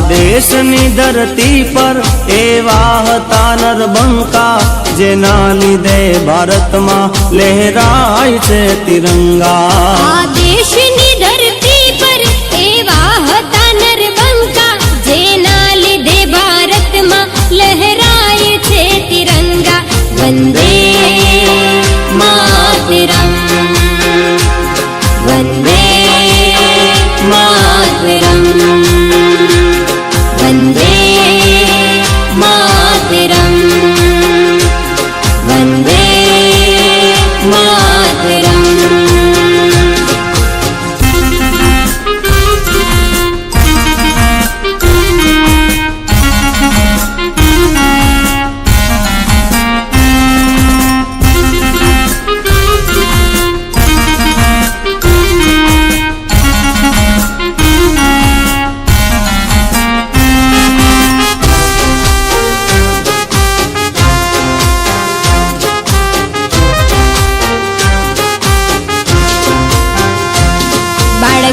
દેશની ધરતી પર એવા હતા નરબંકા જેના લીધે ભારતમાં લહેરાય છે તિરંગા। આ દેશની ધરતી પર એવા હતા નરબંકા જેના લીધે ભારતમાં લહેરાય છે તિરંગા। વંદે માતરમ, વંદે માતરમ, વંદે માતરમ, વંદે માતરમ।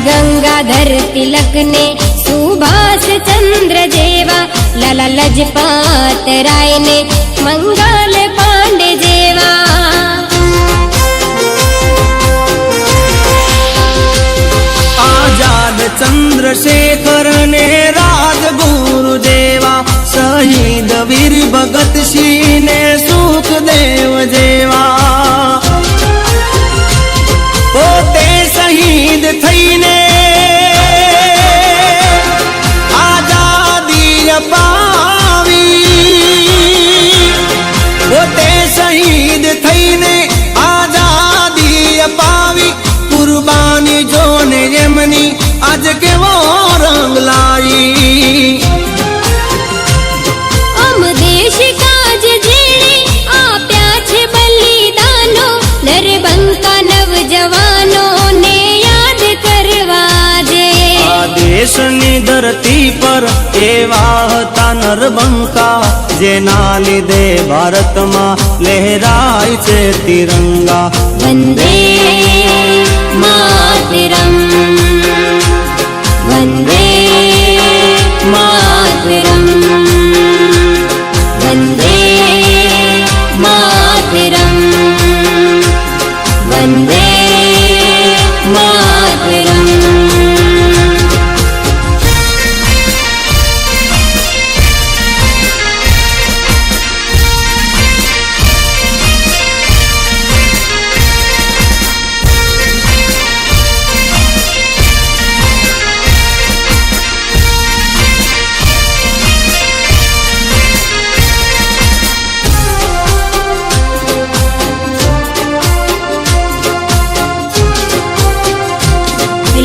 ગંગાધર તિલક ને સુભાષ ચંદ્ર જેવા, લાલા લજપત રાય ને મંગલ પાંડે જેવા। આઝાદ ચંદ્રશેખર ને રાજગુરુ જેવા, શહીદ વીર ભગતસિંહ ને સુખદેવ જેવા। પોતે શહીદ થઈને આઝાદી અપાવી, પોતે શહીદ થઈને આઝાદી અપાવી। કુરબાની જોને એમની આજ કેવો રંગ લાવી। અમ દેશ કાજ જેણે આપ્યા છે બલિદાનો, નરબંકા નવજવાનો ને યાદ કરવા દે। આ દેશની ધરતી પર એવા હતા નરબંકા જેના લીધે ભારતમાં લહેરાય છે તિરંગા। વંદે માતરમ, વંદે માતરમ, વંદે માતરમ, વંદે માતરમ।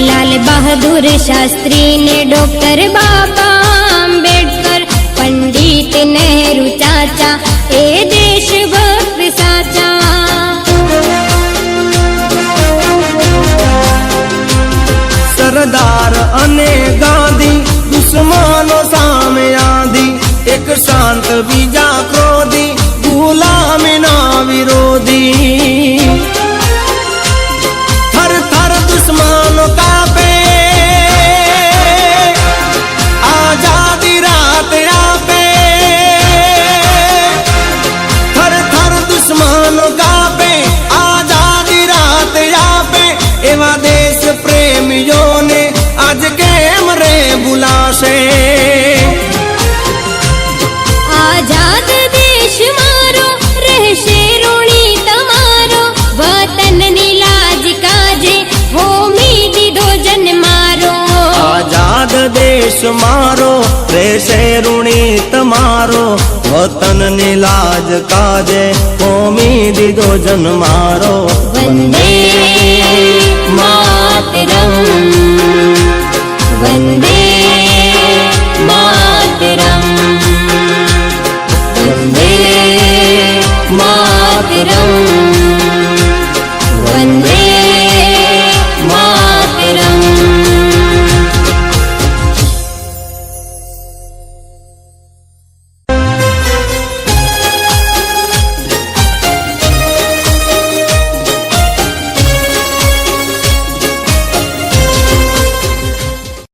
लाल बहादुर शास्त्री ने डॉक्टर बाबा आंबेडकर, पंडित नेहरू चाचा ए देशभक्त साचा। સરદાર અને ગાંધી દુશ્મનો સામે આંધી, એક શાંત બીજા ક્રોધી, ગુલામીના વિરોધી। થર થર દુશ્મનો કાપે, આઝાદી રાત આપે। થર થર દુશ્મનો કાપે, આઝાદી રાત આપે। એવા દેશ પ્રેમીઓને આજ કેમ રે ભૂલાશે। આઝાદ દેશ મારો રહેશે ઋણી તમારો, વતનની લાજ કાજે હોમી દીધો જન્મારો। આઝાદ દેશ મારો રહેશે ઋણી તમારો, વતનની લાજ કાજે હોમી દીધો જન્મારો। વંદે માતરમ, વંદે